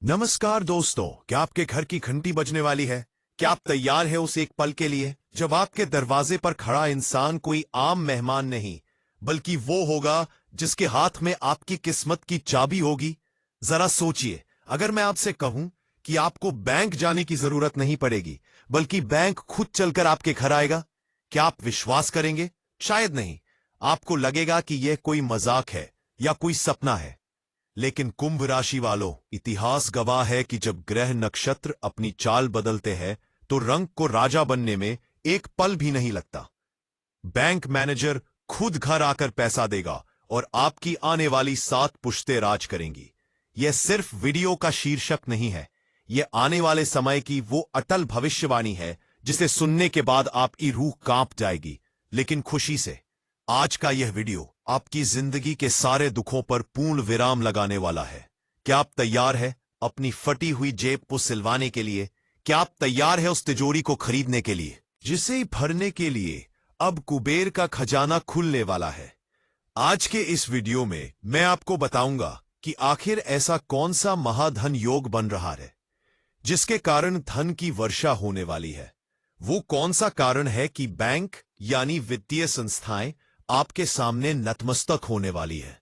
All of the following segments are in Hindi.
नमस्कार दोस्तों, क्या आपके घर की घंटी बजने वाली है? क्या आप तैयार हैं उस एक पल के लिए जब आपके दरवाजे पर खड़ा इंसान कोई आम मेहमान नहीं, बल्कि वो होगा जिसके हाथ में आपकी किस्मत की चाबी होगी? जरा सोचिए, अगर मैं आपसे कहूं कि आपको बैंक जाने की जरूरत नहीं पड़ेगी, बल्कि बैंक खुद चलकर आपके घर आएगा, क्या आप विश्वास करेंगे? शायद नहीं। आपको लगेगा कि यह कोई मजाक है या कोई सपना है। लेकिन कुंभ राशि वालों, इतिहास गवाह है कि जब ग्रह नक्षत्र अपनी चाल बदलते हैं तो रंग को राजा बनने में एक पल भी नहीं लगता। बैंक मैनेजर खुद घर आकर पैसा देगा और आपकी आने वाली 7 पुश्तें राज करेंगी। यह सिर्फ वीडियो का शीर्षक नहीं है, यह आने वाले समय की वो अटल भविष्यवाणी है जिसे सुनने के बाद आपकी रूह कांप जाएगी, लेकिन खुशी से। आज का यह वीडियो आपकी जिंदगी के सारे दुखों पर पूर्ण विराम लगाने वाला है। क्या आप तैयार हैं अपनी फटी हुई जेब को सिलवाने के लिए? क्या आप तैयार हैं उस तिजोरी को खरीदने के लिए जिसे भरने के लिए अब कुबेर का खजाना खुलने वाला है? आज के इस वीडियो में मैं आपको बताऊंगा कि आखिर ऐसा कौन सा महाधन योग बन रहा है जिसके कारण धन की वर्षा होने वाली है। वो कौन सा कारण है कि बैंक यानी वित्तीय संस्थाएं आपके सामने नतमस्तक होने वाली है?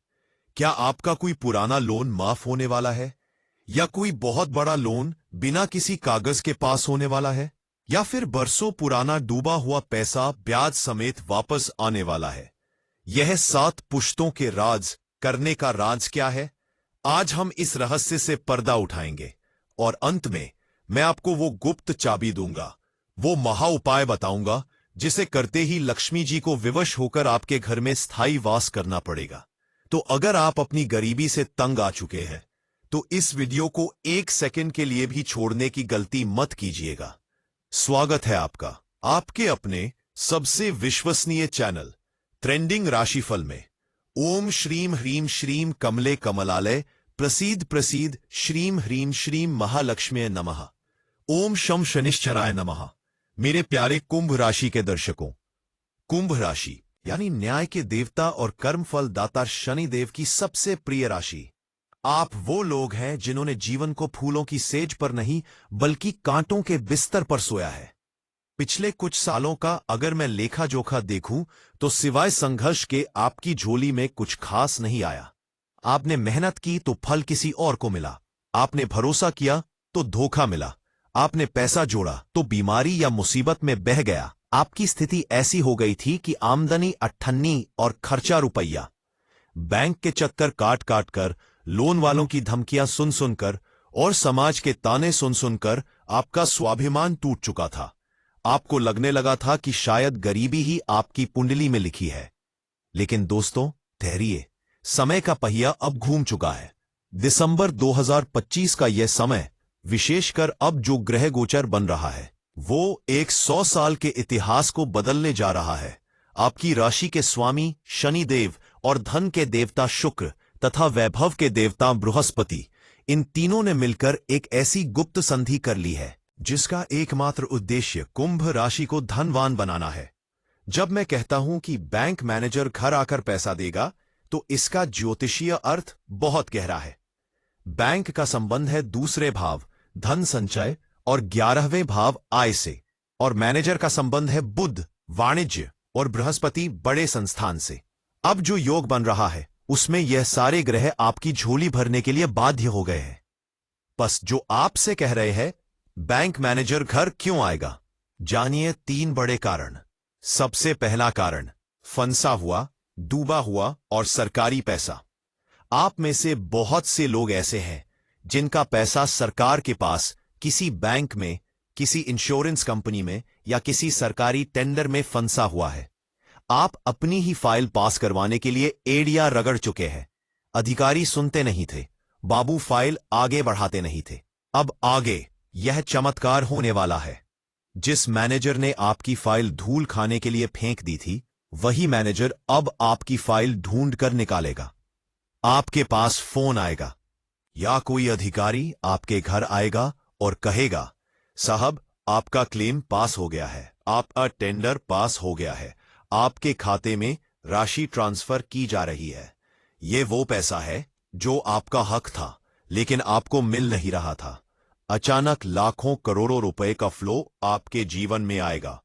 क्या आपका कोई पुराना लोन माफ होने वाला है, या कोई बहुत बड़ा लोन बिना किसी कागज के पास होने वाला है, या फिर बरसों पुराना डूबा हुआ पैसा ब्याज समेत वापस आने वाला है? यह 7 पुश्तों के राज करने का राज क्या है? आज हम इस रहस्य से पर्दा उठाएंगे और अंत में मैं आपको वो गुप्त चाबी दूंगा, वो महा उपाय बताऊंगा जिसे करते ही लक्ष्मी जी को विवश होकर आपके घर में स्थायी वास करना पड़ेगा। तो अगर आप अपनी गरीबी से तंग आ चुके हैं तो इस वीडियो को 1 सेकंड के लिए भी छोड़ने की गलती मत कीजिएगा। स्वागत है आपका आपके अपने सबसे विश्वसनीय चैनल ट्रेंडिंग राशिफल में। ओम श्रीम ह्रीम श्रीम कमले कमलालय प्रसीद प्रसीद श्रीम ह्रीम श्रीम महालक्ष्मी नमः। ओम शम शनिश्चराय नमः। मेरे प्यारे कुंभ राशि के दर्शकों, कुंभ राशि यानी न्याय के देवता और कर्मफल दाता शनिदेव की सबसे प्रिय राशि। आप वो लोग हैं जिन्होंने जीवन को फूलों की सेज पर नहीं बल्कि कांटों के बिस्तर पर सोया है। पिछले कुछ सालों का अगर मैं लेखा जोखा देखूं तो सिवाय संघर्ष के आपकी झोली में कुछ खास नहीं आया। आपने मेहनत की तो फल किसी और को मिला, आपने भरोसा किया तो धोखा मिला, आपने पैसा जोड़ा तो बीमारी या मुसीबत में बह गया। आपकी स्थिति ऐसी हो गई थी कि आमदनी 98 और खर्चा रुपया। बैंक के चक्कर काट काट कर, लोन वालों की धमकियां सुन सुनकर और समाज के ताने सुन सुनकर आपका स्वाभिमान टूट चुका था। आपको लगने लगा था कि शायद गरीबी ही आपकी कुंडली में लिखी है। लेकिन दोस्तों, ठहरिए, समय का पहिया अब घूम चुका है। दिसंबर 2025 का यह समय, विशेषकर अब जो ग्रह गोचर बन रहा है, वो एक 100 साल के इतिहास को बदलने जा रहा है। आपकी राशि के स्वामी शनिदेव और धन के देवता शुक्र तथा वैभव के देवता बृहस्पति, इन तीनों ने मिलकर एक ऐसी गुप्त संधि कर ली है जिसका एकमात्र उद्देश्य कुंभ राशि को धनवान बनाना है। जब मैं कहता हूं कि बैंक मैनेजर घर आकर पैसा देगा, तो इसका ज्योतिषीय अर्थ बहुत गहरा है। बैंक का संबंध है दूसरे भाव धन संचय और 11वें भाव आय से, और मैनेजर का संबंध है बुध वाणिज्य और बृहस्पति बड़े संस्थान से। अब जो योग बन रहा है उसमें यह सारे ग्रह आपकी झोली भरने के लिए बाध्य हो गए हैं। बस जो आपसे कह रहे हैं बैंक मैनेजर घर क्यों आएगा, जानिए 3 बड़े कारण। सबसे पहला कारण, फंसा हुआ, डूबा हुआ और सरकारी पैसा। आप में से बहुत से लोग ऐसे हैं जिनका पैसा सरकार के पास किसी बैंक में, किसी इंश्योरेंस कंपनी में या किसी सरकारी टेंडर में फंसा हुआ है। आप अपनी ही फाइल पास करवाने के लिए एड़ियां रगड़ चुके हैं। अधिकारी सुनते नहीं थे, बाबू फाइल आगे बढ़ाते नहीं थे। अब आगे यह चमत्कार होने वाला है। जिस मैनेजर ने आपकी फाइल धूल खाने के लिए फेंक दी थी, वही मैनेजर अब आपकी फाइल ढूंढ कर निकालेगा। आपके पास फोन आएगा या कोई अधिकारी आपके घर आएगा और कहेगा, साहब आपका क्लेम पास हो गया है, आपका टेंडर पास हो गया है, आपके खाते में राशि ट्रांसफर की जा रही है। ये वो पैसा है जो आपका हक था, लेकिन आपको मिल नहीं रहा था। अचानक लाखों करोड़ों रुपए का फ्लो आपके जीवन में आएगा।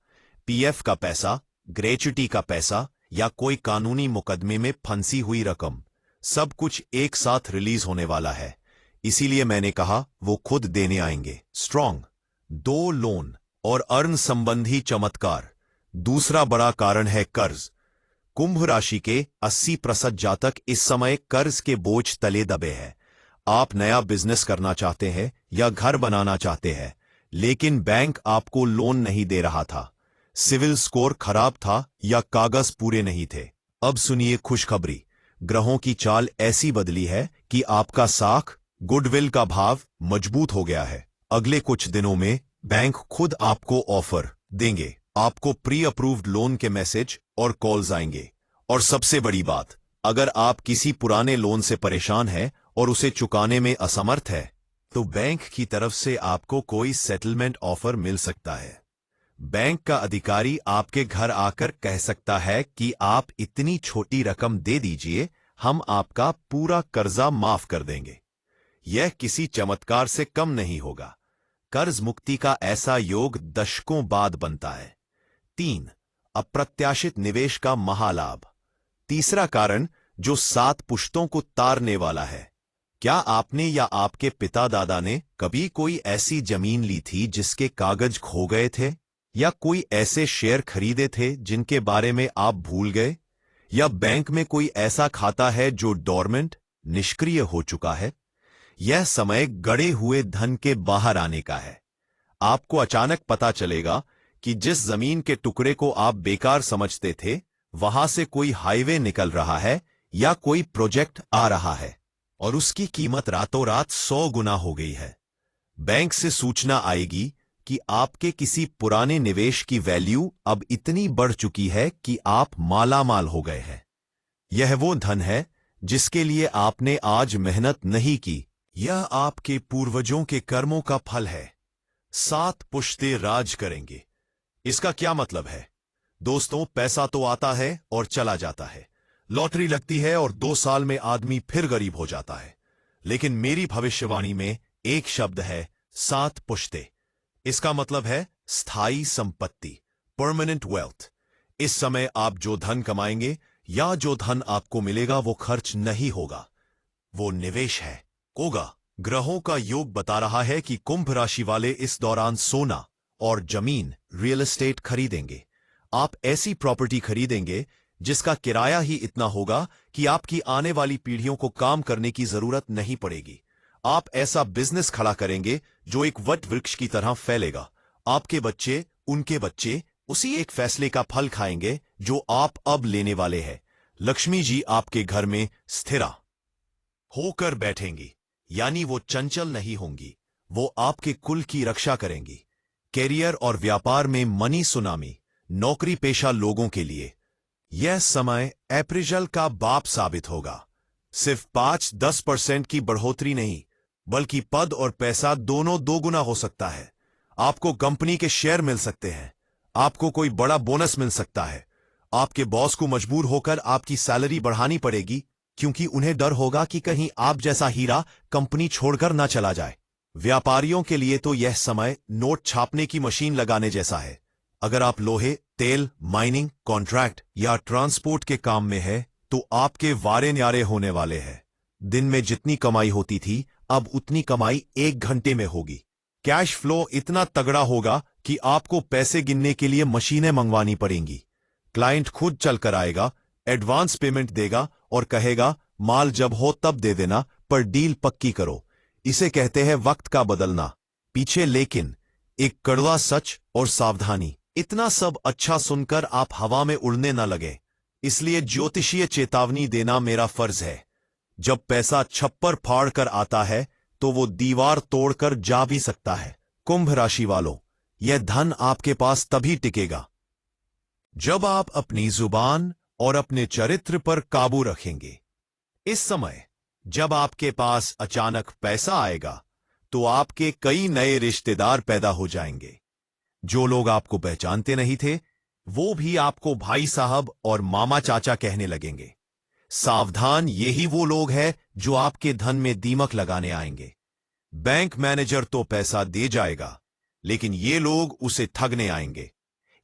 पीएफ का पैसा, ग्रेच्युटी का पैसा या कोई कानूनी मुकदमे में फंसी हुई रकम, सब कुछ एक साथ रिलीज होने वाला है। इसीलिए मैंने कहा वो खुद देने आएंगे। स्ट्रॉन्ग 2 लोन और अर्न संबंधी चमत्कार। दूसरा बड़ा कारण है कर्ज। कुंभ राशि के 80% जातक इस समय कर्ज के बोझ तले दबे हैं। आप नया बिजनेस करना चाहते हैं या घर बनाना चाहते हैं, लेकिन बैंक आपको लोन नहीं दे रहा था। सिविल स्कोर खराब था या कागज पूरे नहीं थे। अब सुनिए खुशखबरी। ग्रहों की चाल ऐसी बदली है कि आपका साख, गुडविल का भाव मजबूत हो गया है। अगले कुछ दिनों में बैंक खुद आपको ऑफर देंगे। आपको प्री अप्रूव्ड लोन के मैसेज और कॉल्स आएंगे। और सबसे बड़ी बात, अगर आप किसी पुराने लोन से परेशान हैं और उसे चुकाने में असमर्थ है, तो बैंक की तरफ से आपको कोई सेटलमेंट ऑफर मिल सकता है। बैंक का अधिकारी आपके घर आकर कह सकता है कि आप इतनी छोटी रकम दे दीजिए, हम आपका पूरा कर्जा माफ कर देंगे। यह किसी चमत्कार से कम नहीं होगा। कर्ज मुक्ति का ऐसा योग दशकों बाद बनता है। 3. अप्रत्याशित निवेश का महालाभ। तीसरा कारण जो 7 पुश्तों को तारने वाला है। क्या आपने या आपके पिता दादा ने कभी कोई ऐसी जमीन ली थी जिसके कागज खो गए थे? या कोई ऐसे शेयर खरीदे थे जिनके बारे में आप भूल गए? या बैंक में कोई ऐसा खाता है जो डोरमेंट, निष्क्रिय हो चुका है? यह समय गड़े हुए धन के बाहर आने का है। आपको अचानक पता चलेगा कि जिस जमीन के टुकड़े को आप बेकार समझते थे, वहां से कोई हाईवे निकल रहा है या कोई प्रोजेक्ट आ रहा है और उसकी कीमत रातों रात 100 गुना हो गई है। बैंक से सूचना आएगी कि आपके किसी पुराने निवेश की वैल्यू अब इतनी बढ़ चुकी है कि आप मालामाल हो गए हैं। यह वो धन है जिसके लिए आपने आज मेहनत नहीं की। यह आपके पूर्वजों के कर्मों का फल है। 7 पुश्ते राज करेंगे। इसका क्या मतलब है? दोस्तों, पैसा तो आता है और चला जाता है। लॉटरी लगती है और 2 साल में आदमी फिर गरीब हो जाता है। लेकिन मेरी भविष्यवाणी में एक शब्द है, 7 पुश्ते। इसका मतलब है स्थायी संपत्ति, परमानेंट वेल्थ। इस समय आप जो धन कमाएंगे या जो धन आपको मिलेगा वो खर्च नहीं होगा, वो निवेश है, होगा। ग्रहों का योग बता रहा है कि कुंभ राशि वाले इस दौरान सोना और जमीन, रियल एस्टेट खरीदेंगे। आप ऐसी प्रॉपर्टी खरीदेंगे जिसका किराया ही इतना होगा कि आपकी आने वाली पीढ़ियों को काम करने की जरूरत नहीं पड़ेगी। आप ऐसा बिजनेस खड़ा करेंगे जो एक वट वृक्ष की तरह फैलेगा। आपके बच्चे, उनके बच्चे उसी एक फैसले का फल खाएंगे जो आप अब लेने वाले हैं। लक्ष्मी जी आपके घर में स्थिरा होकर बैठेंगी, यानी वो चंचल नहीं होंगी। वो आपके कुल की रक्षा करेंगी। कैरियर और व्यापार में मनी सुनामी। नौकरी पेशा लोगों के लिए यह समय अप्रैल का बाप साबित होगा। सिर्फ 5-10% की बढ़ोतरी नहीं, बल्कि पद और पैसा दोनों 2 गुना हो सकता है। आपको कंपनी के शेयर मिल सकते हैं। आपको कोई बड़ा बोनस मिल सकता है। आपके बॉस को मजबूर होकर आपकी सैलरी बढ़ानी पड़ेगी, क्योंकि उन्हें डर होगा कि कहीं आप जैसा हीरा कंपनी छोड़कर ना चला जाए। व्यापारियों के लिए तो यह समय नोट छापने की मशीन लगाने जैसा है। अगर आप लोहे, तेल, माइनिंग, कॉन्ट्रैक्ट या ट्रांसपोर्ट के काम में है तो आपके वारे न्यारे होने वाले हैं। दिन में जितनी कमाई होती थी, अब उतनी कमाई 1 घंटे में होगी। कैश फ्लो इतना तगड़ा होगा कि आपको पैसे गिनने के लिए मशीनें मंगवानी पड़ेंगी। क्लाइंट खुद चलकर आएगा, एडवांस पेमेंट देगा और कहेगा माल जब हो तब दे देना, पर डील पक्की करो। इसे कहते हैं वक्त का बदलना। पीछे लेकिन एक कड़वा सच और सावधानी। इतना सब अच्छा सुनकर आप हवा में उड़ने न लगे, इसलिए ज्योतिषीय चेतावनी देना मेरा फर्ज है। जब पैसा छप्पर फाड़ कर आता है तो वो दीवार तोड़कर जा भी सकता है। कुंभ राशि वालों, यह धन आपके पास तभी टिकेगा जब आप अपनी जुबान और अपने चरित्र पर काबू रखेंगे। इस समय जब आपके पास अचानक पैसा आएगा तो आपके कई नए रिश्तेदार पैदा हो जाएंगे। जो लोग आपको पहचानते नहीं थे, वो भी आपको भाई साहब और मामा चाचा कहने लगेंगे। सावधान, यही वो लोग हैं जो आपके धन में दीमक लगाने आएंगे। बैंक मैनेजर तो पैसा दे जाएगा, लेकिन ये लोग उसे ठगने आएंगे।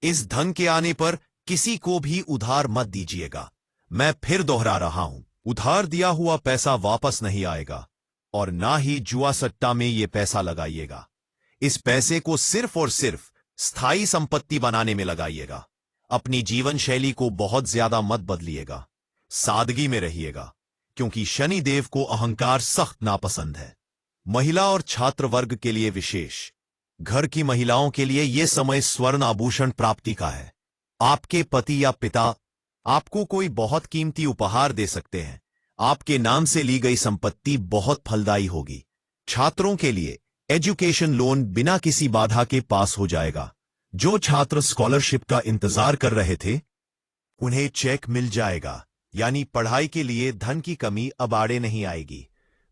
इस धन के आने पर किसी को भी उधार मत दीजिएगा। मैं फिर दोहरा रहा हूं, उधार दिया हुआ पैसा वापस नहीं आएगा, और ना ही जुआ सट्टा में ये पैसा लगाइएगा। इस पैसे को सिर्फ और सिर्फ स्थायी संपत्ति बनाने में लगाइएगा। अपनी जीवन शैली को बहुत ज्यादा मत बदलिएगा, सादगी में रहिएगा, क्योंकि शनि देव को अहंकार सख्त नापसंद है। महिला और छात्र वर्ग के लिए विशेष, घर की महिलाओं के लिए यह समय स्वर्ण आभूषण प्राप्ति का है। आपके पति या पिता आपको कोई बहुत कीमती उपहार दे सकते हैं। आपके नाम से ली गई संपत्ति बहुत फलदायी होगी। छात्रों के लिए एजुकेशन लोन बिना किसी बाधा के पास हो जाएगा। जो छात्र स्कॉलरशिप का इंतजार कर रहे थे, उन्हें चेक मिल जाएगा, यानी पढ़ाई के लिए धन की कमी अब आड़े नहीं आएगी।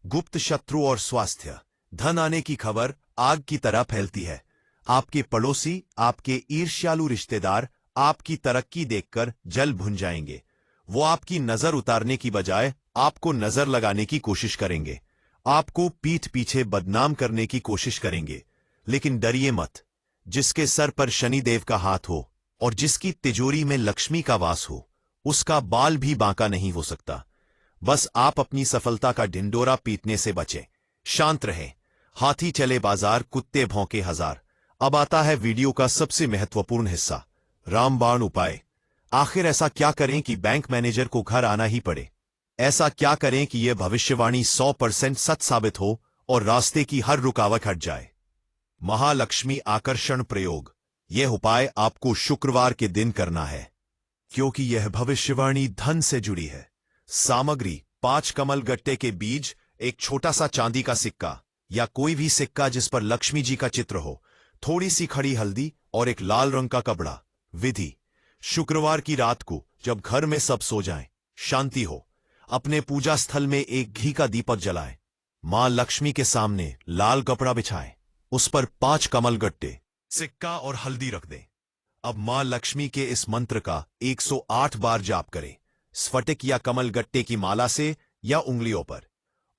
गुप्त शत्रु और स्वास्थ्य, धन आने की खबर आग की तरह फैलती है। आपके पड़ोसी, आपके ईर्ष्यालु रिश्तेदार आपकी तरक्की देखकर जल भुन जाएंगे। वो आपकी नजर उतारने की बजाय आपको नजर लगाने की कोशिश करेंगे, आपको पीठ पीछे बदनाम करने की कोशिश करेंगे। लेकिन डरिए मत, जिसके सर पर शनिदेव का हाथ हो और जिसकी तिजोरी में लक्ष्मी का वास हो, उसका बाल भी बांका नहीं हो सकता। बस आप अपनी सफलता का ढिंडोरा पीटने से बचें, शांत रहें। हाथी चले बाजार, कुत्ते भौंके हजार। अब आता है वीडियो का सबसे महत्वपूर्ण हिस्सा, रामबाण उपाय। आखिर ऐसा क्या करें कि बैंक मैनेजर को घर आना ही पड़े? ऐसा क्या करें कि यह भविष्यवाणी 100% सच साबित हो और रास्ते की हर रुकावट हट जाए? महालक्ष्मी आकर्षण प्रयोग। यह उपाय आपको शुक्रवार के दिन करना है, क्योंकि यह भविष्यवाणी धन से जुड़ी है। सामग्री: 5 कमल गट्टे के बीज, एक छोटा सा चांदी का सिक्का या कोई भी सिक्का जिस पर लक्ष्मी जी का चित्र हो, थोड़ी सी खड़ी हल्दी और एक लाल रंग का कपड़ा। विधि: शुक्रवार की रात को जब घर में सब सो जाएं, शांति हो, अपने पूजा स्थल में एक घी का दीपक जलाएं, मां लक्ष्मी के सामने लाल कपड़ा बिछाएं, उस पर 5 कमल गट्टे, सिक्का और हल्दी रख दें। अब मां लक्ष्मी के इस मंत्र का 108 बार जाप करें, स्फटिक या कमल गट्टे की माला से या उंगलियों पर।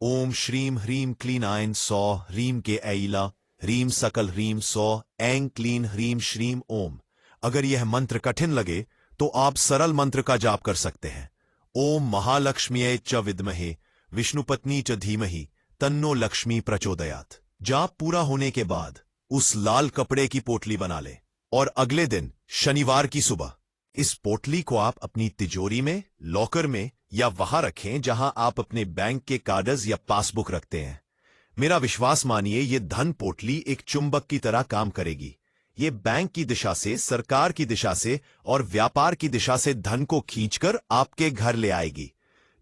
ओम श्रीम ह्रीम क्लीन आयन सौ ह्रीम के ऐला ह्रीम सकल ह्रीम सौ ऐं क्लीन ह्रीम श्रीम ओम। अगर यह मंत्र कठिन लगे तो आप सरल मंत्र का जाप कर सकते हैं। ओम महालक्ष्म्यै च विद्महे विष्णुपत्नी च धीमहि तन्नो लक्ष्मी प्रचोदयात्। जाप पूरा होने के बाद उस लाल कपड़े की पोटली बना ले और अगले दिन शनिवार की सुबह इस पोटली को आप अपनी तिजोरी में, लॉकर में या वहां रखें जहां आप अपने बैंक के कागज या पासबुक रखते हैं। मेरा विश्वास मानिए, ये धन पोटली एक चुंबक की तरह काम करेगी। ये बैंक की दिशा से, सरकार की दिशा से और व्यापार की दिशा से धन को खींचकर आपके घर ले आएगी।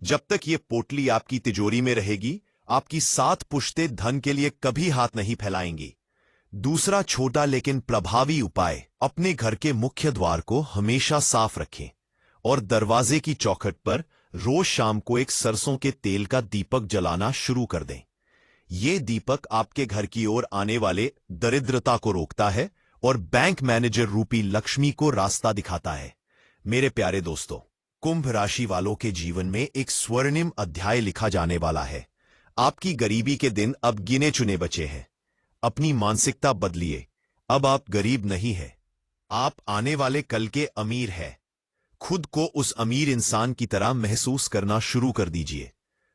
जब तक ये पोटली आपकी तिजोरी में रहेगी, आपकी 7 पुश्तें धन के लिए कभी हाथ नहीं फैलाएंगी। दूसरा छोटा लेकिन प्रभावी उपाय, अपने घर के मुख्य द्वार को हमेशा साफ रखें और दरवाजे की चौखट पर रोज शाम को एक सरसों के तेल का दीपक जलाना शुरू कर दें। ये दीपक आपके घर की ओर आने वाले दरिद्रता को रोकता है और बैंक मैनेजर रूपी लक्ष्मी को रास्ता दिखाता है। मेरे प्यारे दोस्तों, कुंभ राशि वालों के जीवन में एक स्वर्णिम अध्याय लिखा जाने वाला है। आपकी गरीबी के दिन अब गिने चुने बचे हैं। अपनी मानसिकता बदलिए। अब आप गरीब नहीं हैं, आप आने वाले कल के अमीर हैं। खुद को उस अमीर इंसान की तरह महसूस करना शुरू कर दीजिए।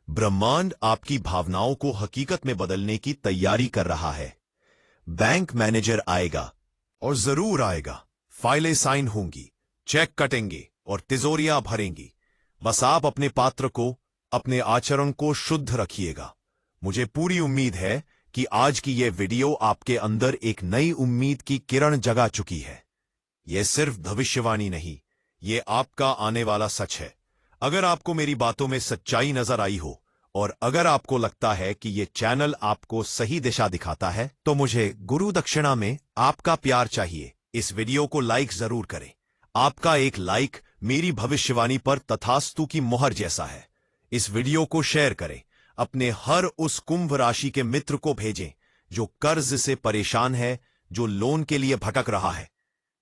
ब्रह्मांड आपकी भावनाओं को हकीकत में बदलने की तैयारी कर रहा है। बैंक मैनेजर आएगा, और जरूर आएगा। फाइलें साइन होंगी, चेक कटेंगे और तिजोरियां भरेंगी। बस आप अपने पात्र को, अपने आचरण को शुद्ध रखिएगा। मुझे पूरी उम्मीद है कि आज की यह वीडियो आपके अंदर एक नई उम्मीद की किरण जगा चुकी है। यह सिर्फ भविष्यवाणी नहीं, यह आपका आने वाला सच है। अगर आपको मेरी बातों में सच्चाई नजर आई हो और अगर आपको लगता है कि यह चैनल आपको सही दिशा दिखाता है, तो मुझे गुरु दक्षिणा में आपका प्यार चाहिए। इस वीडियो को लाइक जरूर करें। आपका एक लाइक मेरी भविष्यवाणी पर तथास्तु की मोहर जैसा है। इस वीडियो को शेयर करें। अपने हर उस कुंभ राशि के मित्र को भेजें जो कर्ज से परेशान है, जो लोन के लिए भटक रहा है।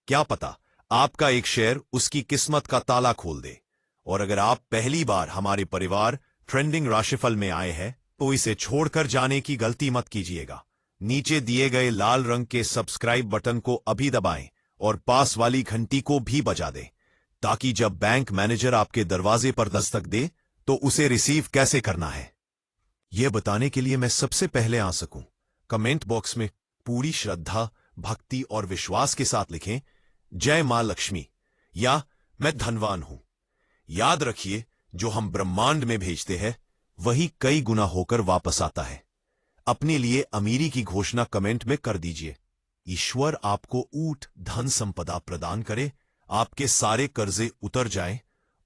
क्या पता आपका एक शेयर उसकी किस्मत का ताला खोल दे। और अगर आप पहली बार हमारे परिवार ट्रेंडिंग राशिफल में आए हैं तो इसे छोड़कर जाने की गलती मत कीजिएगा। नीचे दिए गए लाल रंग के सब्सक्राइब बटन को अभी दबाएं और पास वाली घंटी को भी बजा दें, ताकि जब बैंक मैनेजर आपके दरवाजे पर दस्तक दे तो उसे रिसीव कैसे करना है यह बताने के लिए मैं सबसे पहले आ सकूं। कमेंट बॉक्स में पूरी श्रद्धा, भक्ति और विश्वास के साथ लिखें, जय मां लक्ष्मी या मैं धनवान हूं। याद रखिए, जो हम ब्रह्मांड में भेजते हैं वही कई गुना होकर वापस आता है। अपने लिए अमीरी की घोषणा कमेंट में कर दीजिए। ईश्वर आपको ऊट धन संपदा प्रदान करे, आपके सारे कर्जे उतर जाएं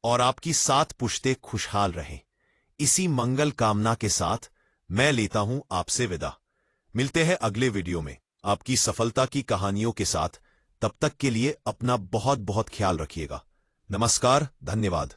और आपकी 7 पुश्तें खुशहाल रहें। इसी मंगल कामना के साथ मैं लेता हूं आपसे विदा। मिलते हैं अगले वीडियो में आपकी सफलता की कहानियों के साथ। तब तक के लिए अपना बहुत बहुत ख्याल रखिएगा। नमस्कार, धन्यवाद।